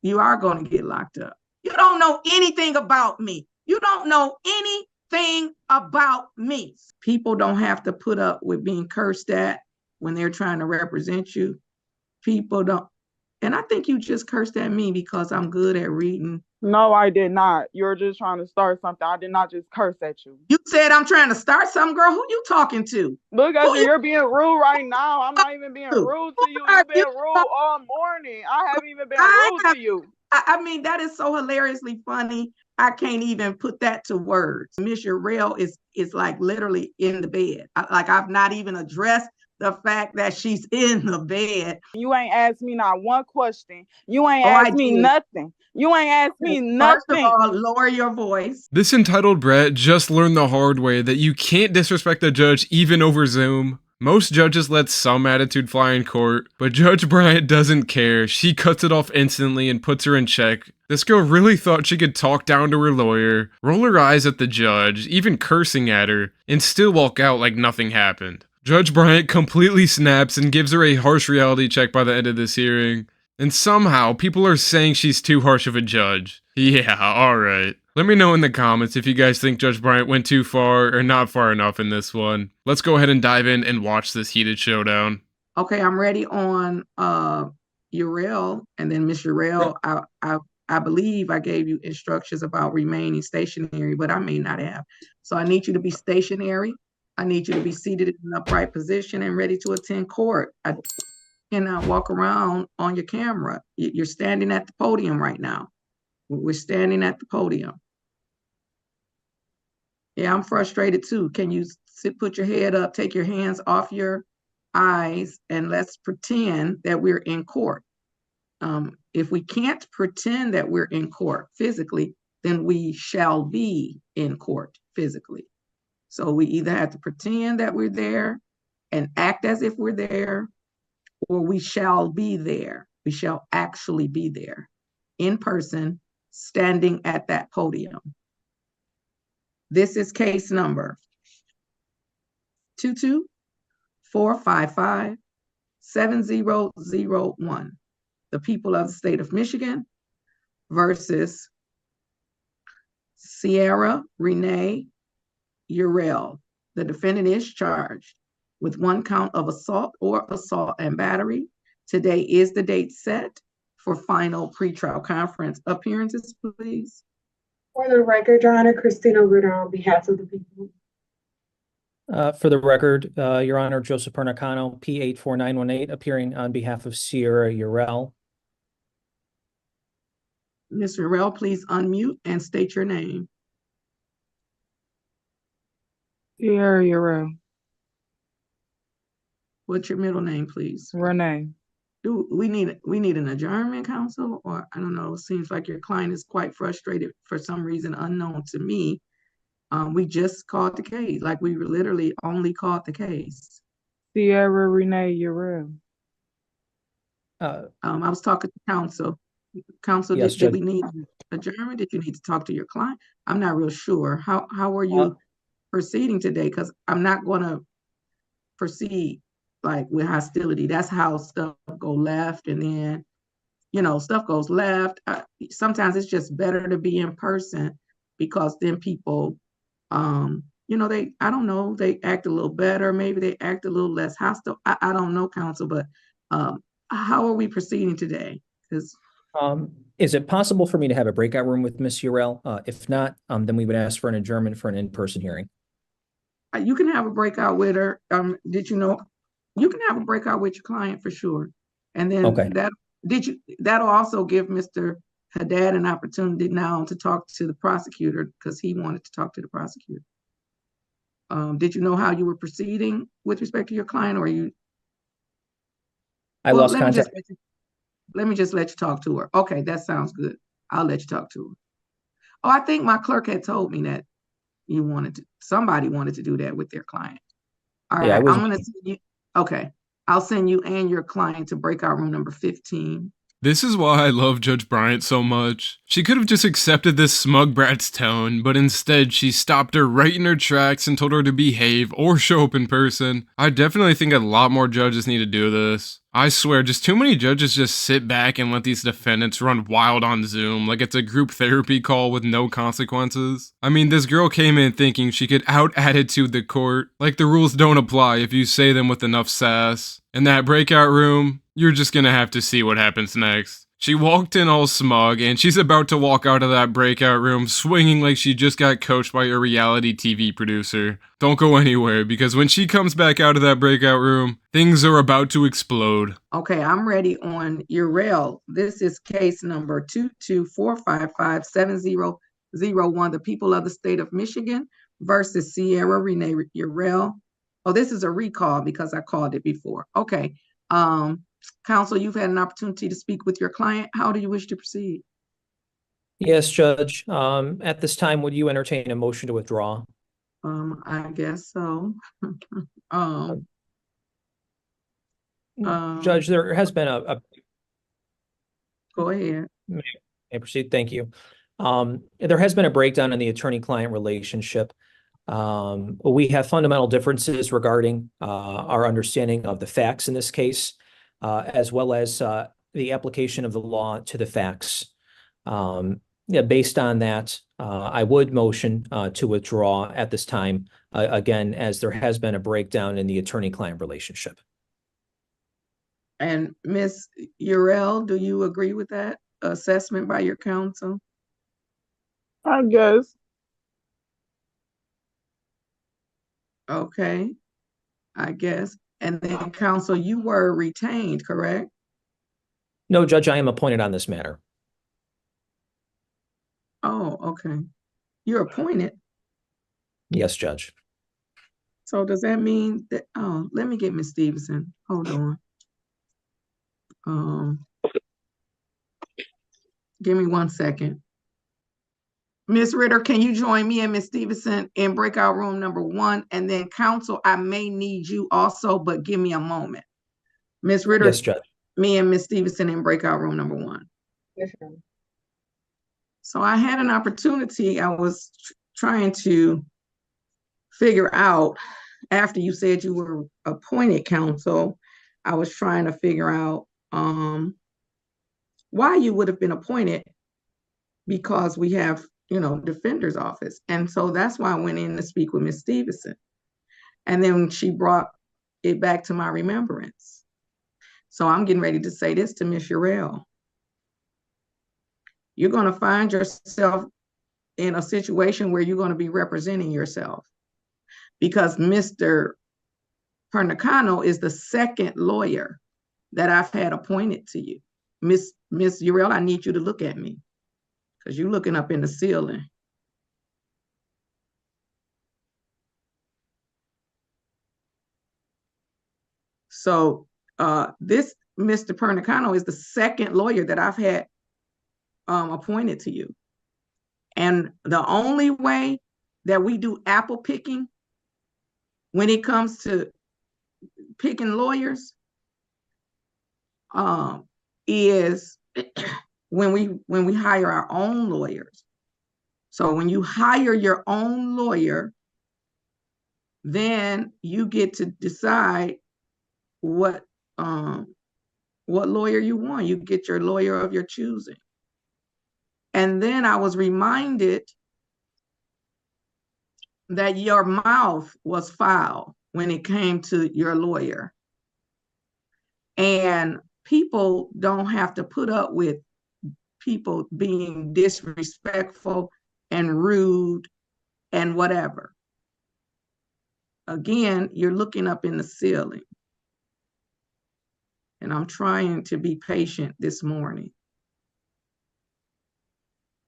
You are going to get locked up. You don't know anything about me. You don't know anything about me. People don't have to put up with being cursed at when they're trying to represent you. People don't. And I think you just cursed at me because I'm good at reading. No, I did not. You're just trying to start something. I did not just curse at you. You said I'm trying to start something, girl. Who you talking to? Look at you. You're being rude right now. I'm not even being rude to you. You've been rude all morning. I haven't even been rude to you. I mean, that is so hilariously funny. I can't even put that to words. Miss Urell is like literally in the bed. I've not even addressed the fact that she's in the bed. You ain't asked me not one question. You ain't asked me nothing. You ain't asked me nothing. First of all, lower your voice. This entitled Brett just learned the hard way that you can't disrespect a judge even over Zoom. Most judges let some attitude fly in court, but Judge Bryant doesn't care. She cuts it off instantly and puts her in check. This girl really thought she could talk down to her lawyer, roll her eyes at the judge, even cursing at her, and still walk out like nothing happened. Judge Bryant completely snaps and gives her a harsh reality check by the end of this hearing. And somehow, people are saying she's too harsh of a judge. Yeah, alright. Let me know in the comments if you guys think Judge Bryant went too far or not far enough in this one. Let's go ahead and dive in and watch this heated showdown. Okay, I'm ready on Urell, and then Miss Urell, I believe I gave you instructions about remaining stationary, but I may not have. So I need you to be stationary. I need you to be seated in an upright position and ready to attend court. I cannot walk around on your camera. You're standing at the podium right now. We're standing at the podium. Yeah, I'm frustrated too. Can you put your head up, take your hands off your eyes, and let's pretend that we're in court. If we can't pretend that we're in court physically, then we shall be in court physically. So we either have to pretend that we're there and act as if we're there, or we shall be there. We shall actually be there in person, standing at that podium. This is case number 224557001. The people of the state of Michigan versus Sierra Renee Urell. The defendant is charged with 1 count of assault or assault and battery. Today is the date set for final pretrial conference. Appearances, please. For the record, Your Honor, Christina Ritter on behalf of the people. For the record, Your Honor, Joseph Pernicano, P84918, appearing on behalf of Sierra Urell. Ms. Urell, please unmute and state your name. Sierra Urell. What's your middle name, please? Renee. Do we need an adjournment, counsel? Or I don't know, it seems like your client is quite frustrated for some reason unknown to me. We just called the case, like we literally only called the case. Sierra Renee Urell. I was talking to counsel. Counsel, yes, did we need adjournment? Did you need to talk to your client? I'm not real sure. How are you proceeding today? Because I'm not going to proceed like with hostility. That's how stuff go left, and then stuff goes left. Sometimes it's just better to be in person, because then people I don't know, they act a little better, maybe they act a little less hostile. I don't know, counsel, but how are we proceeding today? Because is it possible for me to have a breakout room with Miss Urell? If not, then we would ask for an adjournment for an in-person hearing. You can have a breakout with her. Did you know you can have a breakout with your client for sure? And then that'll also give Mr. Haddad an opportunity now to talk to the prosecutor, because he wanted to talk to the prosecutor. Did you know how you were proceeding with respect to your client, or you? I lost contact. Let me just let you talk to her. Okay, that sounds good. I'll let you talk to her. Oh, I think my clerk had told me that somebody wanted to do that with their client. All right, I'm going to send you. Okay, I'll send you and your client to breakout room number 15. This is why I love Judge Bryant so much. She could have just accepted this smug brat's tone, but instead she stopped her right in her tracks and told her to behave or show up in person. I definitely think a lot more judges need to do this. I swear, just too many judges just sit back and let these defendants run wild on Zoom like it's a group therapy call with no consequences. I mean, this girl came in thinking she could out-attitude the court, like the rules don't apply if you say them with enough sass. In that breakout room, you're just gonna have to see what happens next. She walked in all smug, and she's about to walk out of that breakout room swinging like she just got coached by a reality TV producer. Don't go anywhere, because when she comes back out of that breakout room, things are about to explode. Okay, I'm ready on Uriel. This is case number 224557001, the people of the state of Michigan versus Sierra Renee Uriel. Oh, this is a recall because I called it before. Okay. Counsel, you've had an opportunity to speak with your client. How do you wish to proceed? Yes, Judge. At this time, would you entertain a motion to withdraw? I guess so. Judge, there has been a Go ahead. May I proceed? Thank you. There has been a breakdown in the attorney-client relationship. We have fundamental differences regarding our understanding of the facts in this case, as well as the application of the law to the facts. Based on that, I would motion to withdraw at this time, again, as there has been a breakdown in the attorney-client relationship. And Ms. Uriel, do you agree with that assessment by your counsel? I guess. Okay, I guess. And then counsel, you were retained, correct? No, Judge, I am appointed on this matter. Oh, okay. You're appointed. Yes, Judge. So does that mean that, oh, let me get Ms. Stevenson. Hold on. Give me 1 second. Ms. Ritter, can you join me and Ms. Stevenson in breakout room number 1? And then counsel, I may need you also, but give me a moment. Ms. Ritter, Yes, Judge. me and Ms. Stevenson in breakout room number 1. Yes, ma'am. So I had an opportunity. I was trying to figure out, after you said you were appointed counsel, I was trying to figure out why you would have been appointed, because we have, defender's office. And so that's why I went in to speak with Ms. Stevenson. And then she brought it back to my remembrance. So I'm getting ready to say this to Ms. Uriel. You're going to find yourself in a situation where you're going to be representing yourself, because Mr. Pernicano is the second lawyer that I've had appointed to you. Miss Uriel, I need you to look at me, because you're looking up in the ceiling. So this Mr. Pernicano is the second lawyer that I've had appointed to you. And the only way that we do apple picking when it comes to picking lawyers is when we hire our own lawyers. So when you hire your own lawyer, then you get to decide what lawyer you want. You get your lawyer of your choosing. And then I was reminded that your mouth was foul when it came to your lawyer. And people don't have to put up with people being disrespectful and rude and whatever. Again, you're looking up in the ceiling. And I'm trying to be patient this morning.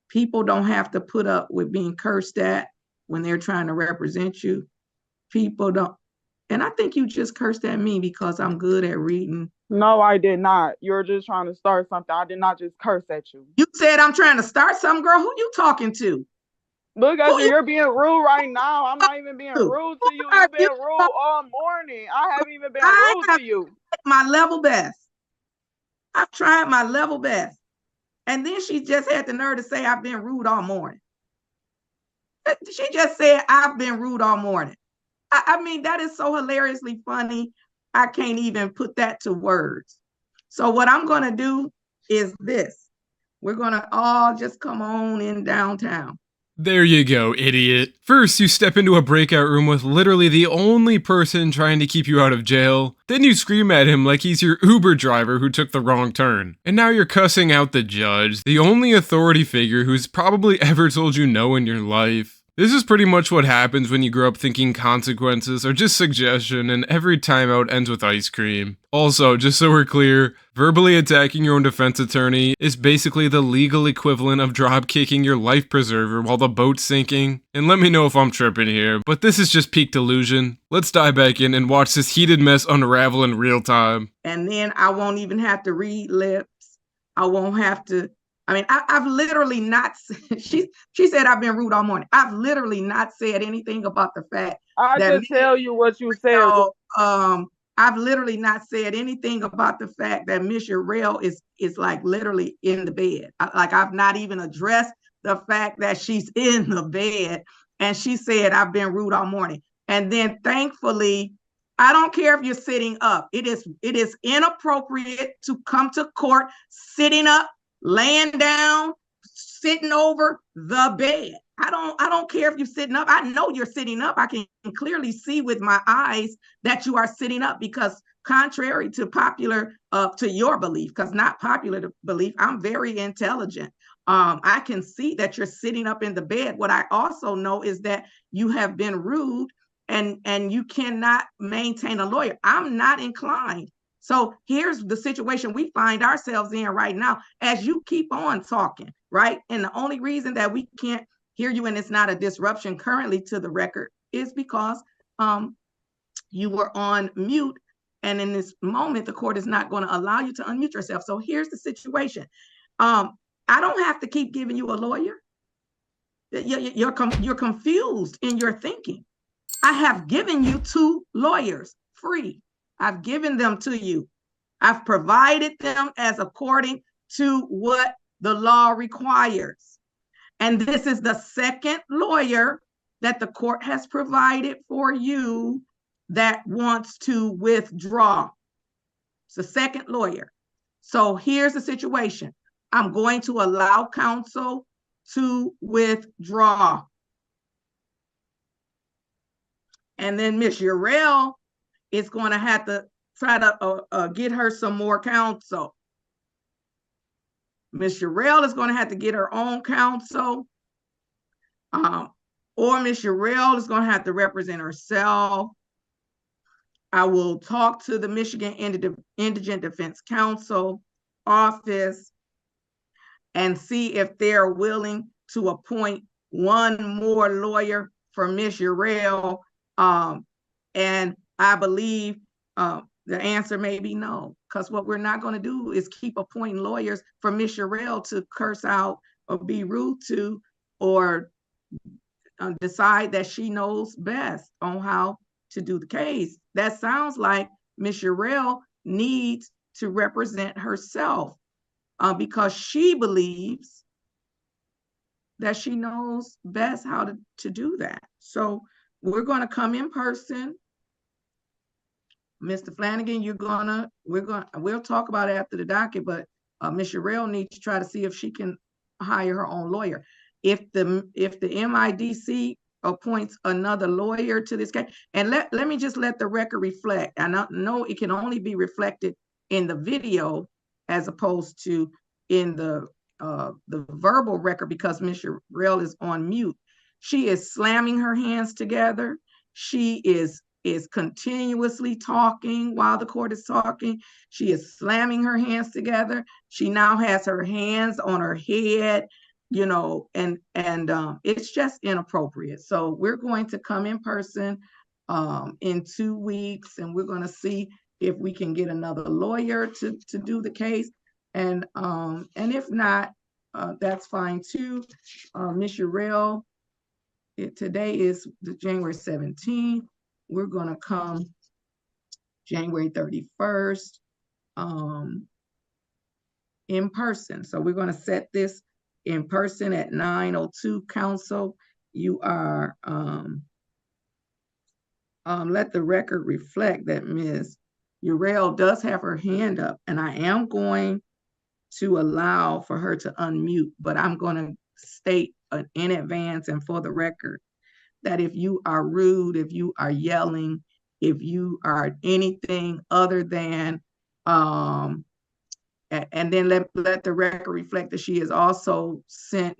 People don't have to put up with being cursed at when they're trying to represent you. People don't. And I think you just cursed at me because I'm good at reading. No, I did not. You're just trying to start something. I did not just curse at you. You said I'm trying to start something, girl. Who you talking to? Look at you. You're being rude right now. I'm not even being rude to you. You've been rude all morning. I haven't even been rude to you. My level best. I've tried my level best. And then she just had the nerve to say I've been rude all morning. She just said I've been rude all morning. I mean, that is so hilariously funny. I can't even put that to words. So what I'm going to do is this. We're going to all just come on in downtown. There you go, idiot. First, you step into a breakout room with literally the only person trying to keep you out of jail. Then you scream at him like he's your Uber driver who took the wrong turn. And now you're cussing out the judge, the only authority figure who's probably ever told you no in your life. This is pretty much what happens when you grow up thinking consequences are just suggestion and every timeout ends with ice cream. Also, just so we're clear, verbally attacking your own defense attorney is basically the legal equivalent of drop kicking your life preserver while the boat's sinking. And let me know if I'm tripping here, but this is just peak delusion. Let's dive back in and watch this heated mess unravel in real time. And then I won't even have to read lips. I won't have to. I mean, I've literally not, she said I've been rude all morning. I've literally not said anything about the fact I that just tell you what you said. I've literally not said anything about the fact that Miss Urell is like literally in the bed. I've not even addressed the fact that she's in the bed, and she said I've been rude all morning. And then thankfully, I don't care if you're sitting up. It is inappropriate to come to court sitting up, laying down, sitting over the bed. I don't care if you're sitting up. I know you're sitting up. I can clearly see with my eyes that you are sitting up, because contrary to popular, to your belief, because not popular to belief, I'm very intelligent. I can see that you're sitting up in the bed. What I also know is that you have been rude and you cannot maintain a lawyer. I'm not inclined. So here's the situation we find ourselves in right now as you keep on talking, right? And the only reason that we can't hear you and it's not a disruption currently to the record is because you were on mute. And in this moment, the court is not going to allow you to unmute yourself. So here's the situation. I don't have to keep giving you a lawyer. You're confused in your thinking. I have given you 2 lawyers free. I've given them to you. I've provided them as according to what the law requires. And this is the second lawyer that the court has provided for you that wants to withdraw. It's the second lawyer. So here's the situation. I'm going to allow counsel to withdraw. And then Miss Urell is going to have to try to get her some more counsel. Miss Urell is going to have to get her own counsel, or Miss Urell is going to have to represent herself. I will talk to the Michigan Indigent Defense Counsel office and see if they're willing to appoint one more lawyer for Miss Urell. And I believe the answer may be no, because what we're not going to do is keep appointing lawyers for Miss Urell to curse out or be rude to or decide that she knows best on how to do the case. That sounds like Miss Urell needs to represent herself because she believes that she knows best how to do that. So we're going to come in person. Mr. Flanagan, we'll talk about it after the docket, but Ms. Urell needs to try to see if she can hire her own lawyer. If the MIDC appoints another lawyer to this case, and let me just let the record reflect. I know it can only be reflected in the video as opposed to in the verbal record because Ms. Urell is on mute. She is slamming her hands together. She is continuously talking while the court is talking. She is slamming her hands together. She now has her hands on her head, and it's just inappropriate. So we're going to come in person in 2 weeks, and we're going to see if we can get another lawyer to do the case. And if not, that's fine too. Ms. Urell, today is the January 17th. We're going to come January 31st in person. So we're going to set this in person at 9:02. Counsel, you are, let the record reflect that Ms. Uriel does have her hand up, and I am going to allow for her to unmute, but I'm going to state in advance and for the record that if you are rude, if you are yelling, if you are anything other than, and then let the record reflect that she is also sent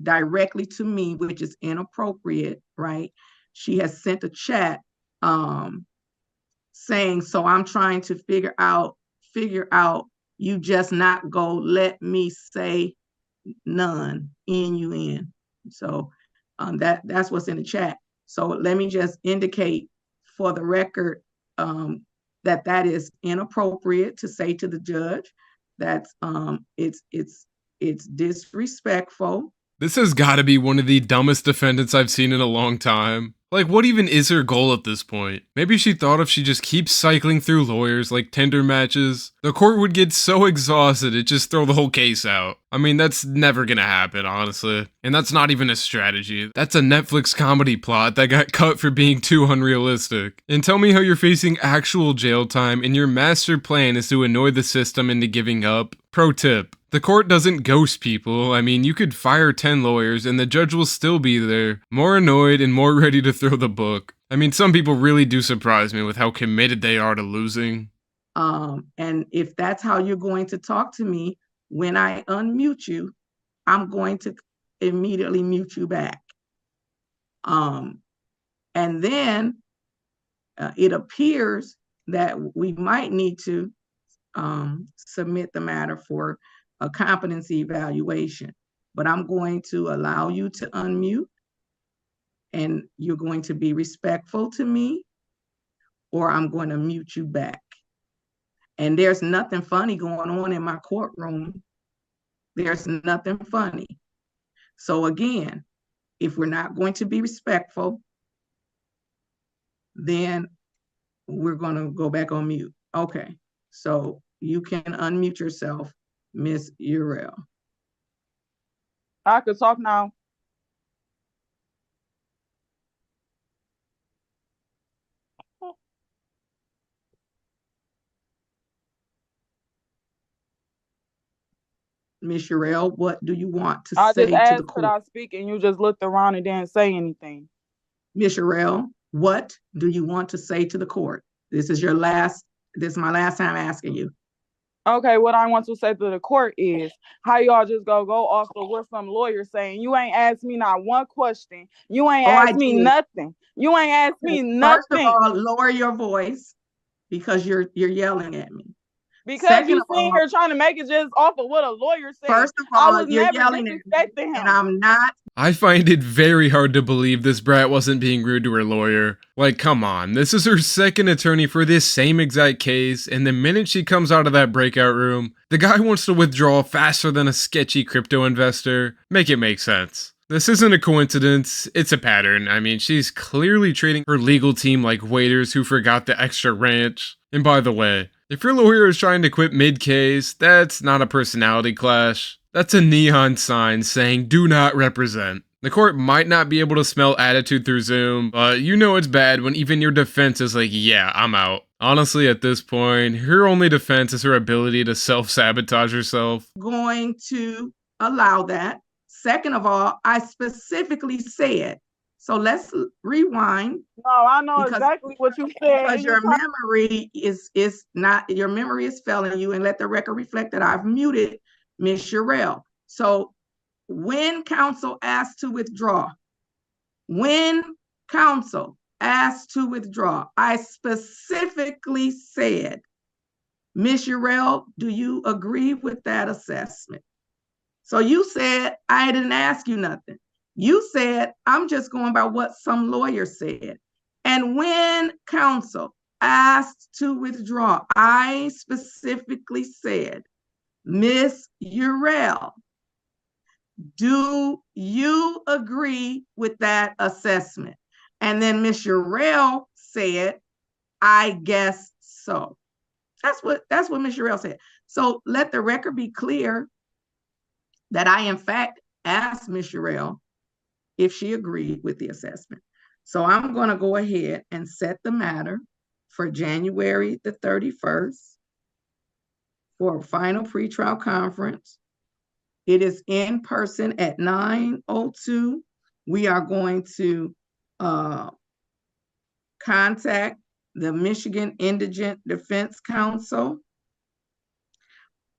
directly to me, which is inappropriate, right? She has sent a chat saying, so I'm trying to figure out, you just not go, let me say none, N-U-N. So that's what's in the chat. So let me just indicate for the record that is inappropriate to say to the judge. That's it's disrespectful. This has got to be one of the dumbest defendants I've seen in a long time. Like, what even is her goal at this point? Maybe she thought if she just keeps cycling through lawyers like Tinder matches, the court would get so exhausted it'd just throw the whole case out. I mean, that's never gonna happen, honestly. And that's not even a strategy. That's a Netflix comedy plot that got cut for being too unrealistic. And tell me how you're facing actual jail time and your master plan is to annoy the system into giving up. Pro tip. The court doesn't ghost people. I mean, you could fire 10 lawyers and the judge will still be there, more annoyed and more ready to throw the book. I mean, some people really do surprise me with how committed they are to losing. And if that's how you're going to talk to me, when I unmute you, I'm going to immediately mute you back. And then it appears that we might need to submit the matter for a competency evaluation, but I'm going to allow you to unmute and you're going to be respectful to me, or I'm going to mute you back. And there's nothing funny going on in my courtroom. There's nothing funny. So again, if we're not going to be respectful, then we're going to go back on mute. Okay, so you can unmute yourself, Miss Uriel. I could talk now. Miss Uriel, what do you want to I say just to asked, the could I court? speak, and you just looked around and didn't say anything. Miss Uriel, what do you want to say to the court? This is my last time asking you. Okay, what I want to say to the court is how y'all just go off of what some lawyer saying. You ain't asked me not one question. You ain't asked me nothing. You ain't asked me nothing. First of all, lower your voice because you're yelling at me. Because you sitting here trying to make it just off of what a lawyer said. First of all, I was you're never yelling at disrespecting me, him. and I'm not. I find it very hard to believe this brat wasn't being rude to her lawyer. Like, come on, this is her second attorney for this same exact case, and the minute she comes out of that breakout room, the guy wants to withdraw faster than a sketchy crypto investor. Make it make sense. This isn't a coincidence, it's a pattern. I mean, she's clearly treating her legal team like waiters who forgot the extra ranch. And by the way, if your lawyer is trying to quit mid-case, that's not a personality clash. That's a neon sign saying do not represent. The court might not be able to smell attitude through Zoom, but you know it's bad when even your defense is like, yeah, I'm out. Honestly, at this point, her only defense is her ability to self-sabotage herself. Going to allow that. Second of all, I specifically said, so let's rewind. No, I know exactly what you said. Because your memory your memory is failing you, and let the record reflect that I've muted Ms. Uriel. So when counsel asked to withdraw, I specifically said, Ms. Uriel, do you agree with that assessment? So you said, I didn't ask you nothing. You said, I'm just going by what some lawyer said. And when counsel asked to withdraw, I specifically said, Miss Uriel, do you agree with that assessment? And then Miss Uriel said, I guess so. That's what Miss Uriel said. So let the record be clear that I, in fact, asked Miss Uriel if she agreed with the assessment. So I'm going to go ahead and set the matter for January the 31st for a final pretrial conference. It is in person at 9:02. We are going to contact the Michigan Indigent Defense Council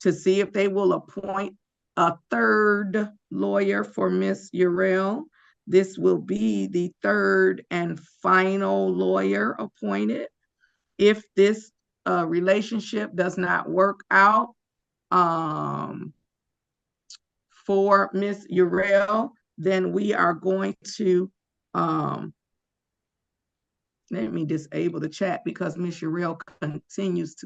to see if they will appoint a third lawyer for Miss Urell. This will be the third and final lawyer appointed. If this relationship does not work out for Miss Urell, then we are going to, let me disable the chat because Miss Urell continues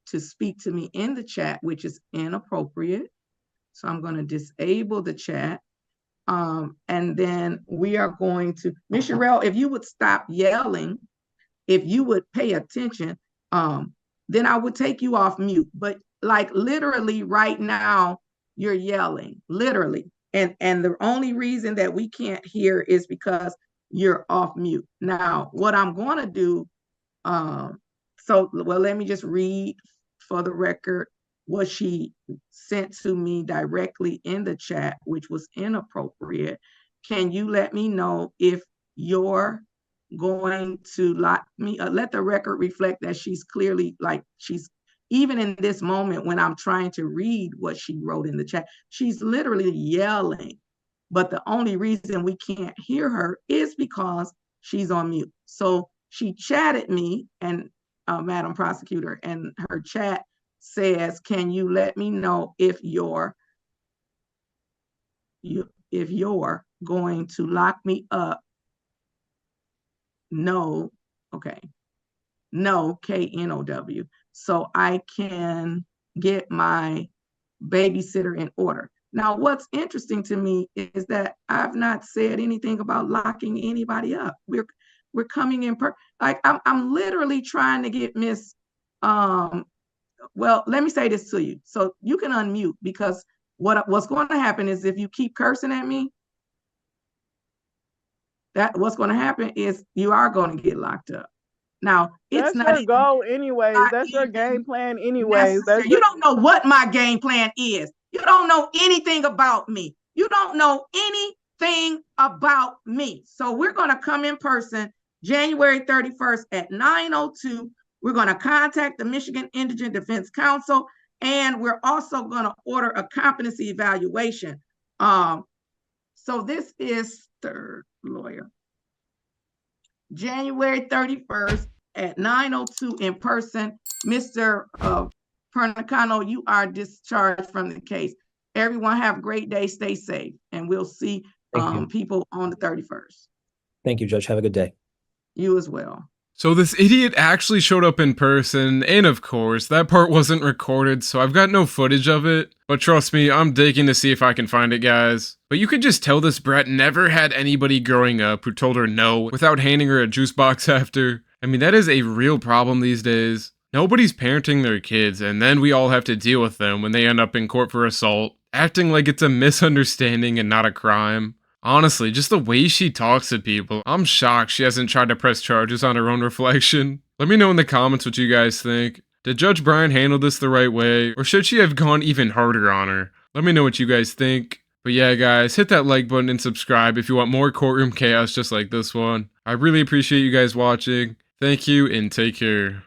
to speak to me in the chat, which is inappropriate. So I'm going to disable the chat. And then we are going to, Miss Urell, if you would stop yelling, if you would pay attention, then I would take you off mute. But like literally right now, you're yelling, literally. And the only reason that we can't hear is because you're off mute. Now, what I'm going to do, let me just read for the record what she sent to me directly in the chat, which was inappropriate. Can you let me know if you're going to let the record reflect that she's clearly, like, she's, even in this moment when I'm trying to read what she wrote in the chat, she's literally yelling. But the only reason we can't hear her is because she's on mute. So she chatted me, and Madam Prosecutor, and her chat says, can you let me know if you're going to lock me up? No, okay. No, KNOW. So I can get my babysitter in order. Now, what's interesting to me is that I've not said anything about locking anybody up. We're coming in like I'm literally trying to get Miss well, let me say this to you. So you can unmute, because what's going to happen is if you keep cursing at me, what's going to happen is you are going to get locked up. Now, it's that's not your goal anyways. That's your game plan anyways. You don't know what my game plan is. You don't know anything about me. You don't know anything about me. So we're going to come in person January 31st at 9:02. We're going to contact the Michigan Indigent Defense Council, and we're also going to order a competency evaluation. So this is third lawyer. January 31st at 9:02 in person. Mr. Pernicano, you are discharged from the case. Everyone have a great day. Stay safe, and we'll see people on the 31st. Thank you, Judge. Have a good day. You as well. So this idiot actually showed up in person, and of course, that part wasn't recorded, so I've got no footage of it. But trust me, I'm digging to see if I can find it, guys. But you could just tell this brat never had anybody growing up who told her no without handing her a juice box after. I mean, that is a real problem these days. Nobody's parenting their kids, and then we all have to deal with them when they end up in court for assault, acting like it's a misunderstanding and not a crime. Honestly, just the way she talks to people, I'm shocked she hasn't tried to press charges on her own reflection. Let me know in the comments what you guys think. Did Judge Bryan handle this the right way, or should she have gone even harder on her? Let me know what you guys think. But yeah, guys, hit that like button and subscribe if you want more courtroom chaos just like this one. I really appreciate you guys watching. Thank you, and take care.